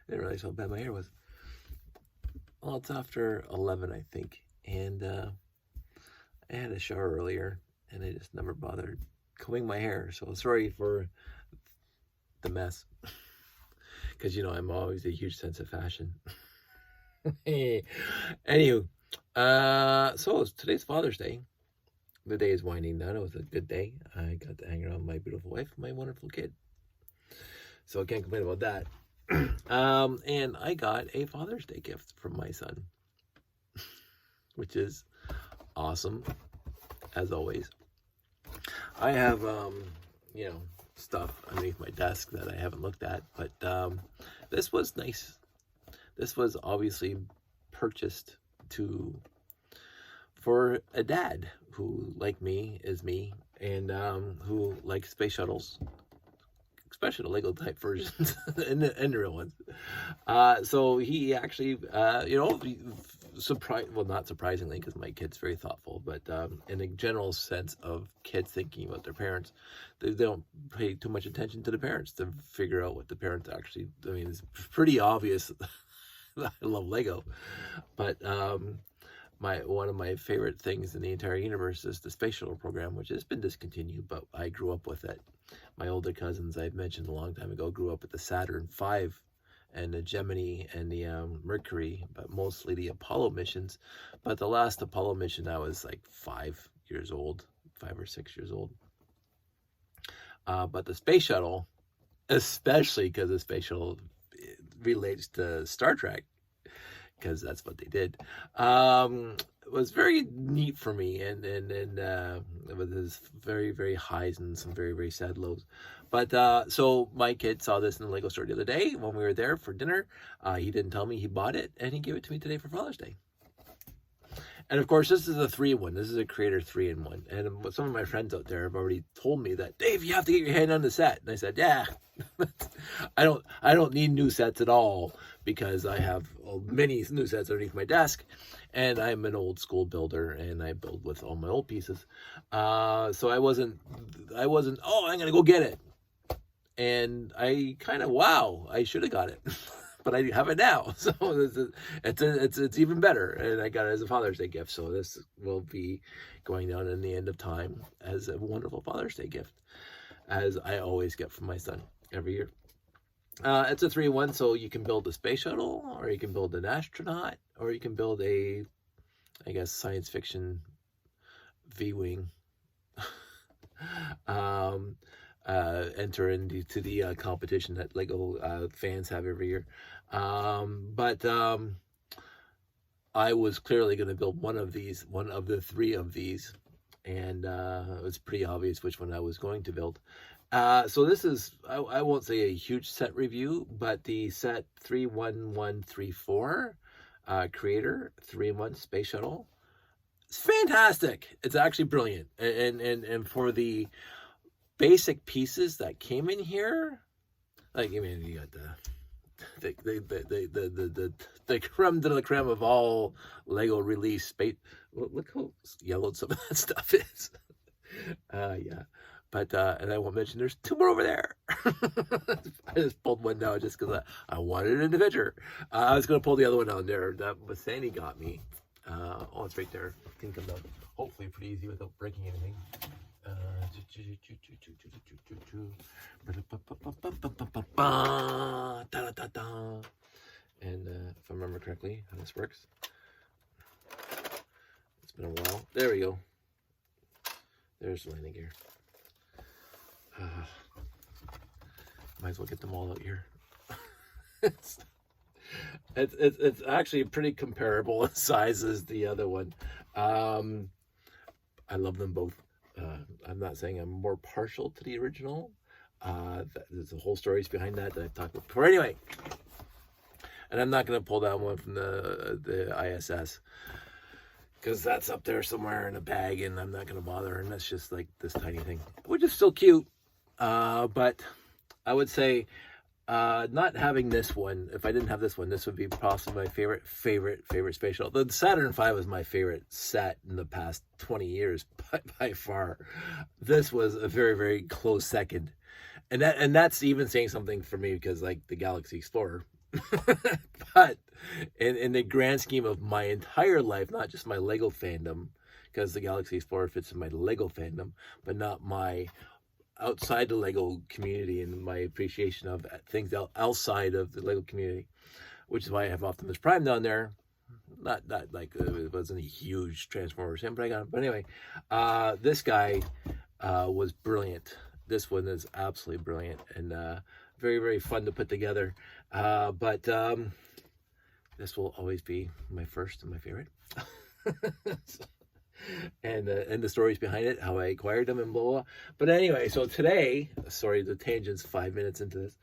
didn't realize how bad my hair was. Well, it's after 11, I think. And I had a shower earlier, and I just never bothered combing my hair. So sorry for the mess. Because, I'm always a huge sense of fashion. Anywho, so today's Father's Day. The day is winding down. It was a good day. I got to hang around with my beautiful wife and my wonderful kid. So I can't complain about that. And I got a Father's Day gift from my son, which is awesome, as always. I have, stuff underneath my desk that I haven't looked at, but this was nice. This was obviously purchased for a dad who, like me, is me, and who likes space shuttles, especially the Lego type versions and the real ones. So he actually, not surprisingly, because my kid's very thoughtful, but in a general sense of kids thinking about their parents, they don't pay too much attention to the parents to figure out what the parents actually. I mean, it's pretty obvious. I love Lego, but one of my favorite things in the entire universe is the space shuttle program, which has been discontinued, but I grew up with it. My older cousins, I've mentioned a long time ago, grew up with the Saturn V and the Gemini and the Mercury, but mostly the Apollo missions. But the last Apollo mission, I was like 5 or 6 years old. But the space shuttle, especially because the space shuttle relates to Star Trek, because that's what they did, was very neat for me, and with his very, very highs and some very, very sad lows. But so my kid saw this in the Lego store the other day when we were there for dinner. He didn't tell me he bought it, and he gave it to me today for Father's Day. And of course, this is a 3-in-1. This is a Creator 3-in-1. And some of my friends out there have already told me that, Dave, you have to get your hand on the set. And I said, yeah, I don't need new sets at all, because I have many new sets underneath my desk, and I'm an old school builder, and I build with all my old pieces. So I wasn't, oh, I'm gonna go get it. And I kind of, I should have got it. But I have it now, so it's even better, and I got it as a Father's Day gift. So this will be going down in the end of time as a wonderful Father's Day gift, as I always get from my son every year. It's a 3-in-1, so you can build a space shuttle, or you can build an astronaut, or you can build a, I guess, science fiction V-wing. Enter into the competition that Lego fans have every year. But I was clearly going to build one of the 3 of these, and it was pretty obvious which one I was going to build. So this is, I won't say a huge set review, but the set 31134 Creator 3-in-1 Space Shuttle. It's fantastic. It's actually brilliant, and for the basic pieces that came in here, like, I mean, you got the creme de la creme of all Lego release space. Look how yellowed some of that stuff is. Yeah, but and I won't mention there's 2 more over there. I just pulled one down just because I wanted an adventure. I was going to pull the other one down there that Sandy got me. Oh, it's right there. It can come down hopefully pretty easy without breaking anything. And if I remember correctly how this works, it's been a while. There we go. There's the landing gear. Might as well get them all out here. It's actually pretty comparable in size as the other one. I love them both. I'm not saying I'm more partial to the original. There's a whole stories behind that I've talked about before. Anyway, and I'm not going to pull that one from the ISS, because that's up there somewhere in a bag, and I'm not going to bother. And that's just like this tiny thing, which is still cute. But I would say, not having this one, if I didn't have this one, this would be possibly my favorite space shuttle. The Saturn V was my favorite set in the past 20 years by far. This was a very, very close second. And that's even saying something for me, because like the Galaxy Explorer, But in the grand scheme of my entire life, not just my Lego fandom, because the Galaxy Explorer fits in my Lego fandom, but not my outside the Lego community and my appreciation of things outside of the Lego community, which is why I have Optimus Prime down there. Not like it wasn't a huge Transformers him, but I got him. But anyway, this guy was brilliant. This one is absolutely brilliant and very, very fun to put together. But this will always be my first and my favorite. And the stories behind it, how I acquired them, and blah, blah. But anyway, so today, sorry, the tangent's 5 minutes into this.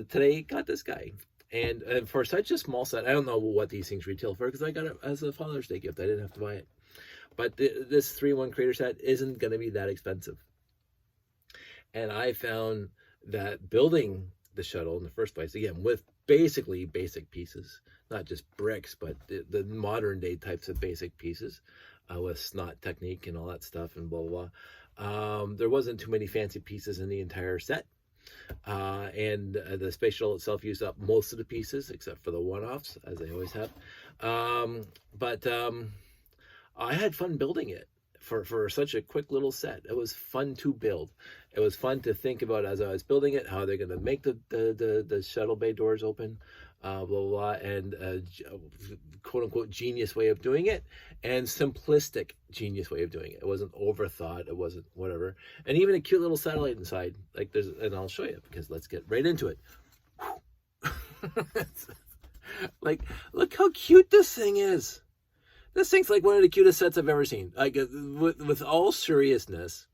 Today, got this guy. And for such a small set, I don't know what these things retail for because I got it as a Father's Day gift. I didn't have to buy it. But this 3-in-1 Creator set isn't going to be that expensive. And I found that building the shuttle in the first place, again, with basically basic pieces, not just bricks, but the modern day types of basic pieces with snot technique and all that stuff and blah, blah, blah. There wasn't too many fancy pieces in the entire set. And the space shuttle itself used up most of the pieces except for the one-offs, as they always have. But I had fun building it for such a quick little set. It was fun to build. It was fun to think about as I was building it, how they're going to make the shuttle bay doors open, blah, blah, blah, and quote-unquote genius way of doing it, and simplistic genius way of doing it. It wasn't overthought. It wasn't whatever. And even a cute little satellite inside. Like there's, and I'll show you because let's get right into it. Like, look how cute this thing is. This thing's like one of the cutest sets I've ever seen. Like, with all seriousness,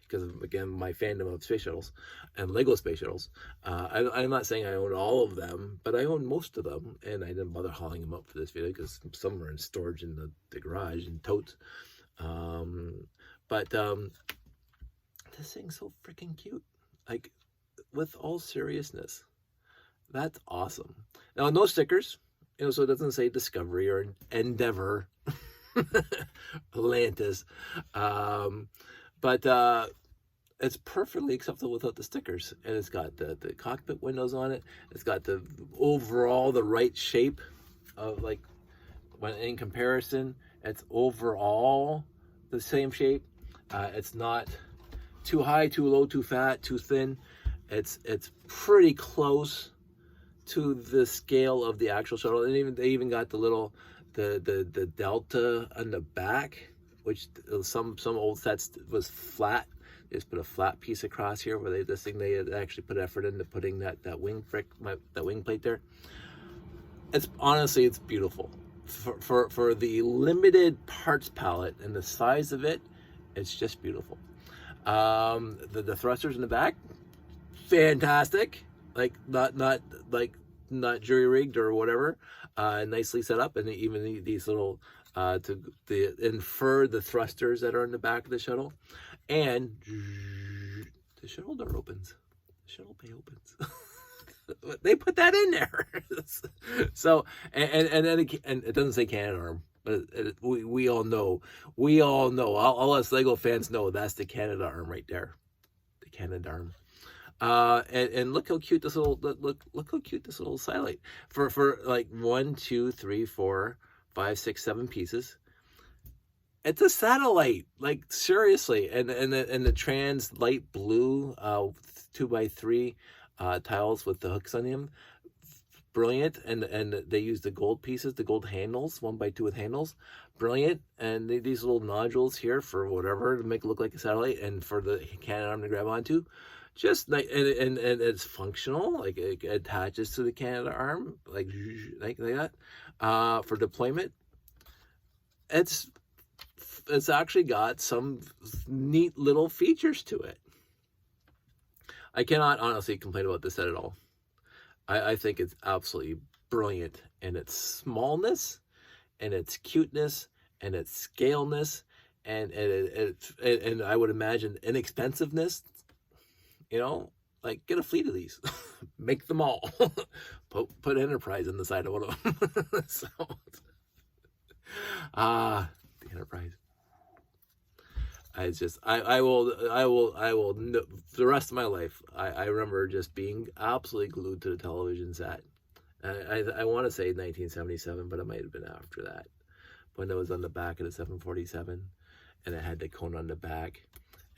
because of, again, my fandom of space shuttles and Lego space shuttles. I'm not saying I own all of them, but I own most of them, and I didn't bother hauling them up for this video because some are in storage in the garage and totes. But this thing's so freaking cute. Like, with all seriousness, that's awesome. Now, no stickers, you know, so it doesn't say Discovery or Endeavor, Atlantis, but it's perfectly acceptable without the stickers. And it's got the cockpit windows on it. It's got the overall the right shape of, like, when in comparison, it's overall the same shape. It's not too high, too low, too fat, too thin. It's pretty close to the scale of the actual shuttle. And they even got the little the delta on the back, which some old sets was flat. They just put a flat piece across here where they had actually put effort into putting that wing plate there. It's honestly, it's beautiful for the limited parts palette and the size of it. It's just beautiful. The thrusters in the back, fantastic. Like not jury rigged or whatever. Nicely set up, and even these little to infer the thrusters that are in the back of the shuttle, and the shuttle door opens. The shuttle bay opens. They put that in there. So and then it doesn't say Canadarm, but we all know. All us Lego fans know that's the Canadarm right there. The Canadarm. And look how cute this little look how cute this little satellite for like 1, 2, 3, 4, 5, 6, 7 pieces. It's a satellite, like seriously, and the trans light blue 2x3 tiles with the hooks on them, brilliant. And they use the gold pieces, the gold handles, 1x2 with handles, brilliant. And these little nodules here for whatever to make it look like a satellite, and for the Canadarm to grab onto. Just like and it's functional, like it attaches to the Canadarm, like that. For deployment, it's actually got some neat little features to it. I cannot honestly complain about this set at all. I think it's absolutely brilliant in its smallness, and its cuteness, and its scaleness, and I would imagine inexpensiveness. You know, like, get a fleet of these, make them all, put Enterprise in the side of one of them. So, the Enterprise. I will, the rest of my life, I remember just being absolutely glued to the television set I want to say 1977, but it might have been after that, when it was on the back of the 747, and it had the cone on the back,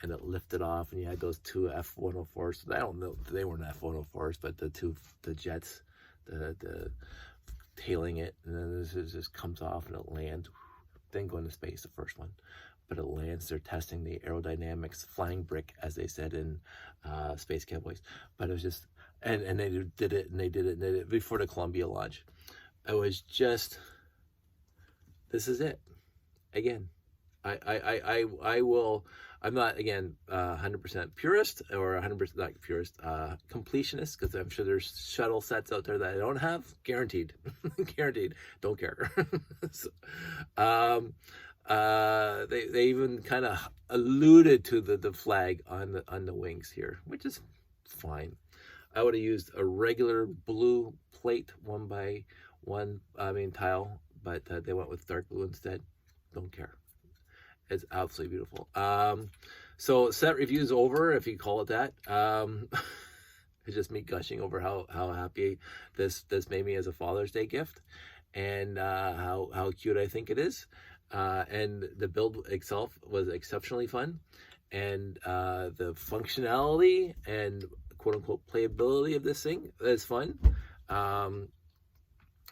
and it lifted off, and you had those two F-104s. I don't know, they weren't F-104s, but the jets, the tailing it, and then this just comes off and it lands. Then go into space, the first one, but it lands. They're testing the aerodynamics, flying brick, as they said in Space Cowboys. But it was just, and they did it before the Columbia launch. It was just, this is it. Again, I will. I'm not, again, 100% purist, or 100% not purist, completionist, because I'm sure there's shuttle sets out there that I don't have. Guaranteed. Guaranteed. Don't care. So, they even kind of alluded to the flag on the wings here, which is fine. I would have used a regular blue plate, 1x1, tile, but they went with dark blue instead. Don't care. It's absolutely beautiful. So set reviews over, if you call it that. It's just me gushing over how happy this made me as a Father's Day gift, and how cute I think it is. And the build itself was exceptionally fun, and the functionality and quote unquote playability of this thing is fun. And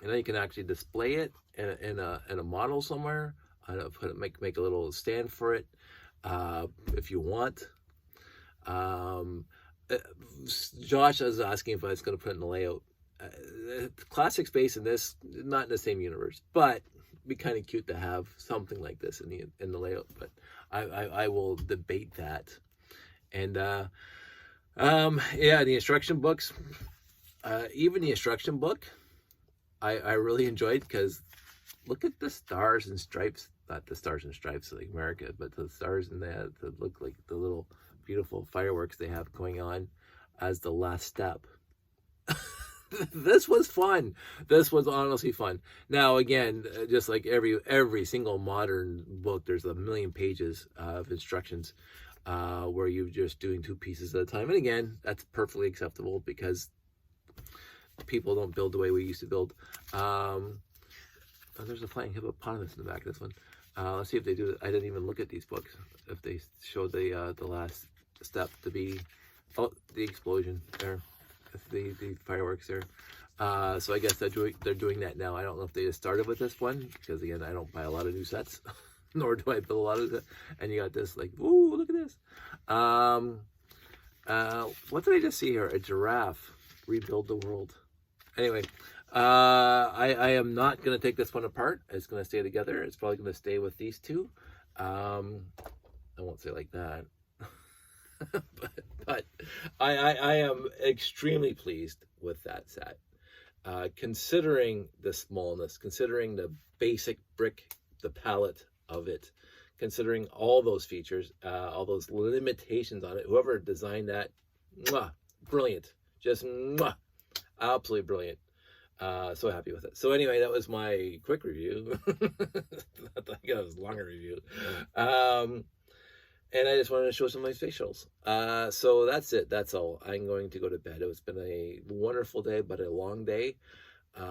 then you can actually display it in a model somewhere. Make a little stand for it if you want. Josh was asking if I was going to put it in the layout. Classic space in this, not in the same universe, but it'd be kind of cute to have something like this in the layout. But I will debate that. And yeah, the instruction books, even the instruction book, I really enjoyed, because look at the stars and stripes. Not the stars and stripes like America, but the stars and that look like the little beautiful fireworks they have going on as the last step. This was fun. This was honestly fun. Now, again, just like every single modern book, there's a million pages of instructions where you're just doing 2 pieces at a time. And again, that's perfectly acceptable, because people don't build the way we used to build. Oh, there's a flying hippopotamus in the back of this one. Let's see if they do it. I didn't even look at these books. If they show the last step to be, oh, the explosion there, the fireworks there. So I guess they're doing that now. I don't know if they just started with this one, because again, I don't buy a lot of new sets, nor do I build a lot of it. And you got this, like, ooh, look at this. What did I just see here? A giraffe. Rebuild the world. Anyway, I am not going to take this one apart. It's going to stay together. It's probably going to stay with these two. I won't say like that. but I am extremely pleased with that set. Considering the smallness, considering the basic brick, the palette of it, considering all those features, all those limitations on it, whoever designed that, brilliant. Just absolutely brilliant. So happy with it. So anyway, that was my quick review. I thought it was a longer review. And I just wanted to show some of my facials. So that's it. That's all. I'm going to go to bed. It's been a wonderful day, but a long day. Hey,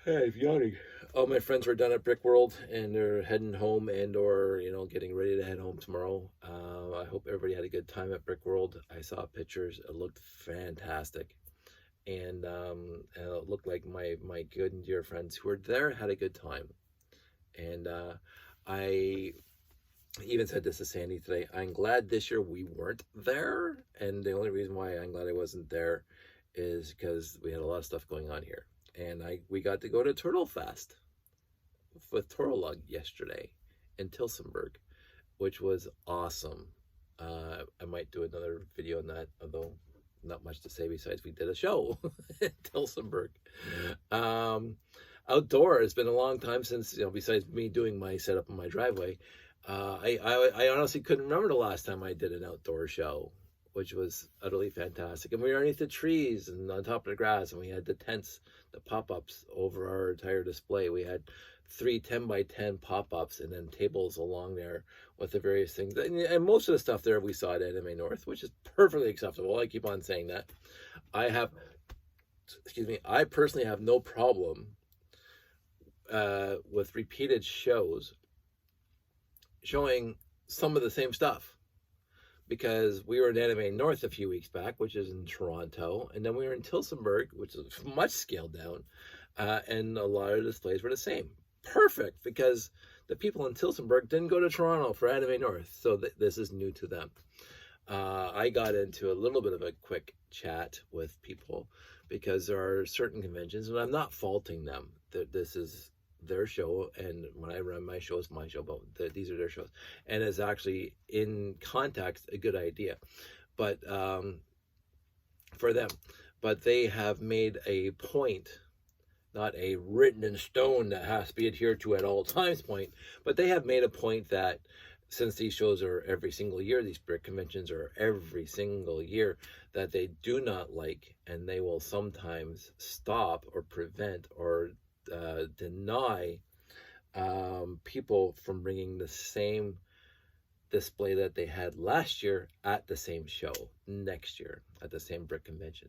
I'm yawning. All my friends were done at Brick World, and they're heading home or getting ready to head home tomorrow. I hope everybody had a good time at Brick World. I saw pictures. It looked fantastic. And it looked like my good and dear friends who were there had a good time. And I even said this to Sandy today. I'm glad this year we weren't there. And the only reason why I'm glad I wasn't there is because we had a lot of stuff going on here. And we got to go to Turtle Fest with Torolug yesterday in Tilsonburg, which was awesome. I might do another video on that, although not much to say besides we did a show in Tilsonburg. Outdoor, it's been a long time since, besides me doing my setup in my driveway, I honestly couldn't remember the last time I did an outdoor show, which was utterly fantastic. And we were underneath the trees and on top of the grass, and we had the tents, the pop-ups over our entire display. We had 3 10x10 pop-ups and then tables along there with the various things. And most of the stuff there we saw at Anime North, which is perfectly acceptable. I keep on saying that. I have I personally have no problem with repeated shows showing some of the same stuff, because we were in Anime North a few weeks back, which is in Toronto, and then we were in Tillsonburg, which is much scaled down, and a lot of displays were the same. Perfect, because the people in Tillsonburg didn't go to Toronto for Anime North, so this is new to them. I got into a little bit of a quick chat with people because there are certain conventions, and I'm not faulting them. This is their show, and when I run my show, it's my show, but these are their shows, and it's actually in context a good idea, but for them. But they have made a point, not a written in stone that has to be adhered to at all times point, but they have made a point that since these shows are every single year, these brick conventions are every single year, that they do not like, and they will sometimes stop or prevent or deny people from bringing the same display that they had last year at the same show next year at the same brick convention.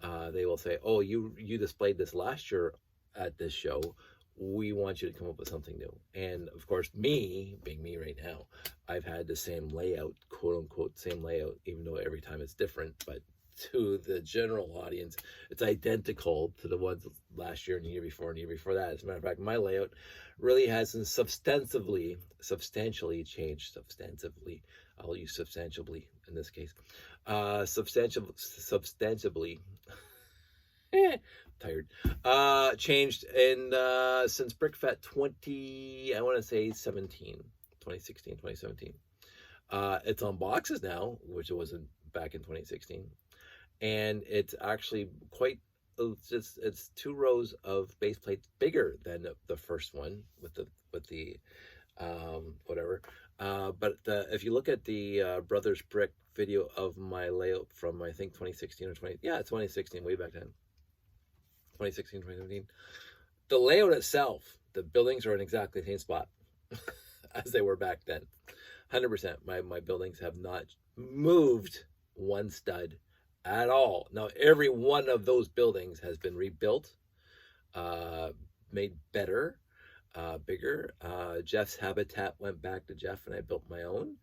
They will say, oh, you displayed this last year at this show, we want you to come up with something new. And of course, me being me right now, I've had the same layout, quote unquote same layout, even though every time it's different, but to the general audience, it's identical to the ones last year and the year before and the year before that. As a matter of fact, my layout really hasn't substantially changed. Substantively, I'll use substantially in this case. Substantially, tired. Changed in since BrickFest 2016, 2017. It's on boxes now, which it wasn't back in 2016. And it's actually quite, it's 2 rows of base plates bigger than the first one with the whatever. But if you look at the Brothers Brick video of my layout from, I think 2016 or 2016, way back then, 2016, 2017, the layout itself, the buildings are in exactly the same spot as they were back then. 100%. My buildings have not moved one stud at all. Now, every one of those buildings has been rebuilt, made better, bigger. Jeff's habitat went back to Jeff, and I built my own.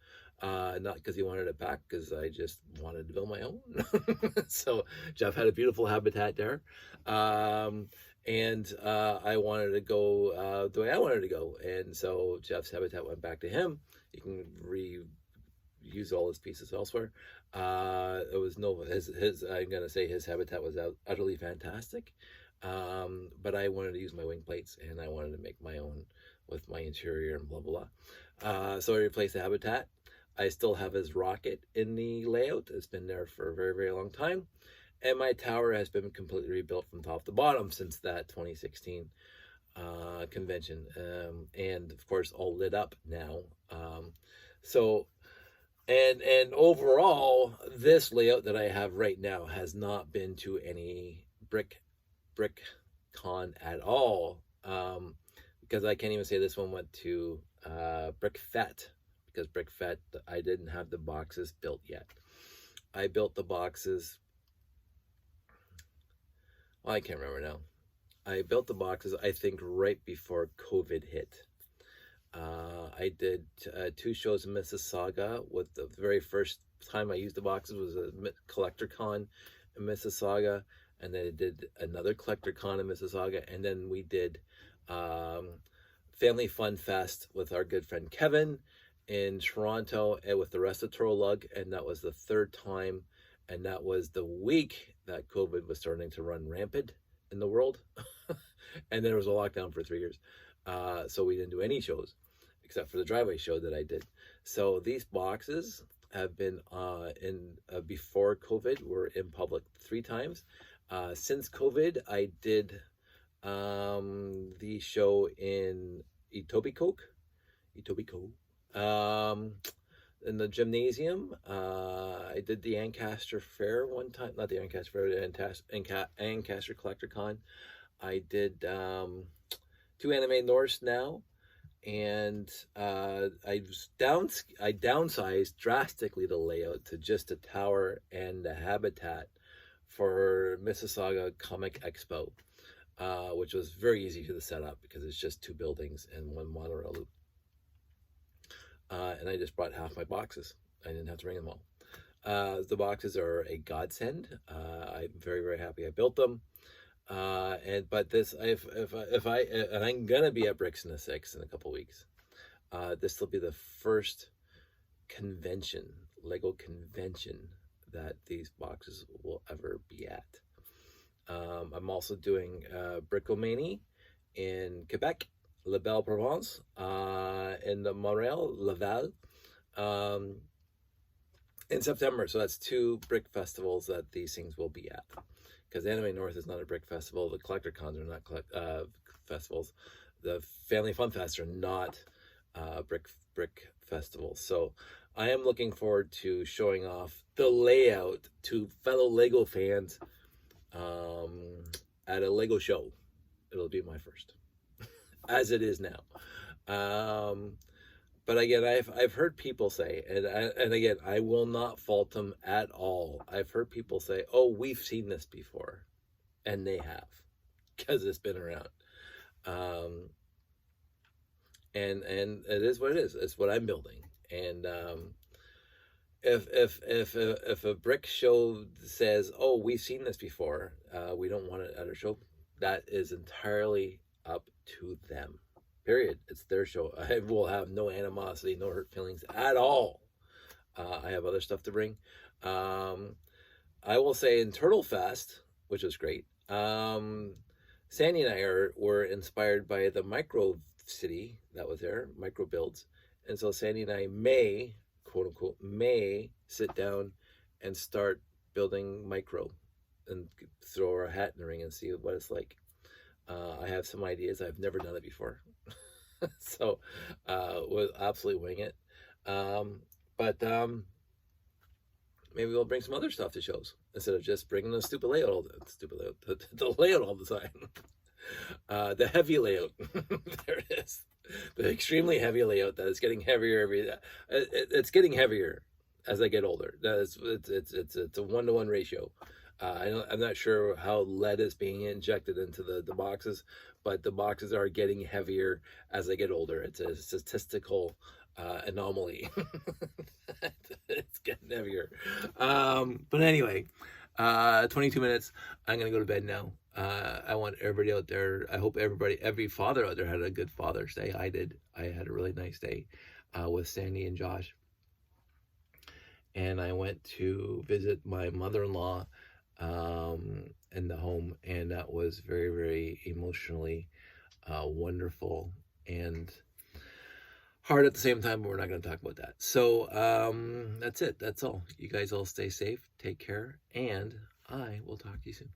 Not because he wanted it back, because I just wanted to build my own. So Jeff had a beautiful habitat there. And I wanted to go the way I wanted to go. And so Jeff's habitat went back to him. You can reuse all his pieces elsewhere. It was no, his I'm going to say his habitat was utterly fantastic. But I wanted to use my wing plates, and I wanted to make my own with my interior and blah, blah, blah. So I replaced the habitat. I still have his rocket in the layout. It's been there for a very, very long time. And my tower has been completely rebuilt from top to bottom since that 2016 convention. And of course, all lit up now. So, and overall, this layout that I have right now has not been to any brick con at all. Because I can't even say this one went to BrickFest. Because BrickFest, I didn't have the boxes built yet. I built the boxes, well, I can't remember now. I built the boxes, I think, right before COVID hit. I did 2 shows in Mississauga. With the very first time I used the boxes was a collector con in Mississauga, and then I did another collector con in Mississauga, and then we did Family Fun Fest with our good friend Kevin in Toronto, and with the rest of Torolug, and that was the 3rd time, and that was the week that COVID was starting to run rampant in the world. And then there was a lockdown for 3 years, so we didn't do any shows except for the driveway show that I did. So these boxes have been before COVID were in public 3 times. Since COVID, I did the show in Etobicoke, in the gymnasium. I did the Ancaster Fair one time, not the Ancaster Fair, the Ancaster Collector Con. I did 2 Anime Norse now, and I downsized drastically the layout to just a tower and the habitat for Mississauga Comic Expo, which was very easy to set up because it's just 2 buildings and 1 monorail loop. And I just brought half my boxes. I didn't have to bring them all. The boxes are a godsend. I'm very, very happy I built them. But this, and I'm gonna be at Bricks in the 6 in a couple weeks. This will be the first convention, Lego convention, that these boxes will ever be at. I'm also doing Bricomanie in Quebec, La Belle Provence, in the Montreal, Laval, in September. So that's 2 brick festivals that these things will be at. Because Anime North is not a brick festival. The Collector Cons are not festivals. The Family Fun Fests are not brick festivals. So I am looking forward to showing off the layout to fellow Lego fans at a Lego show. It'll be my first, as it is now. But again, I've heard people say, and again, I will not fault them at all. I've heard people say, "Oh, we've seen this before," and they have, because it's been around. And it is what it is. It's what I'm building. And if a brick show says, "Oh, we've seen this before, we don't want it at our show," that is entirely up to them. Period. It's their show. I will have no animosity, no hurt feelings at all. I have other stuff to bring. I will say in Turtle Fest, which was great, Sandy and I were inspired by the micro city that was there, micro builds. And so Sandy and I may, quote unquote, may sit down and start building micro and throw our hat in the ring and see what it's like. I have some ideas. I've never done it before. So we'll absolutely wing it. But maybe we'll bring some other stuff to shows instead of just bringing the the layout all the time. The heavy layout. There it is. The extremely heavy layout that is getting heavier it's getting heavier as I get older. It's a 1-to-1 ratio. I'm not sure how lead is being injected into the boxes, but the boxes are getting heavier as I get older. It's a statistical anomaly. It's getting heavier. But anyway, 22 minutes. I'm going to go to bed now. I want everybody out there, I hope every father out there had a good Father's Day. I did. I had a really nice day with Sandy and Josh. And I went to visit my mother-in-law in the home, and that was very, very emotionally wonderful and hard at the same time, but we're not going to talk about that. So that's it. That's all. You guys all stay safe, take care, and I will talk to you soon.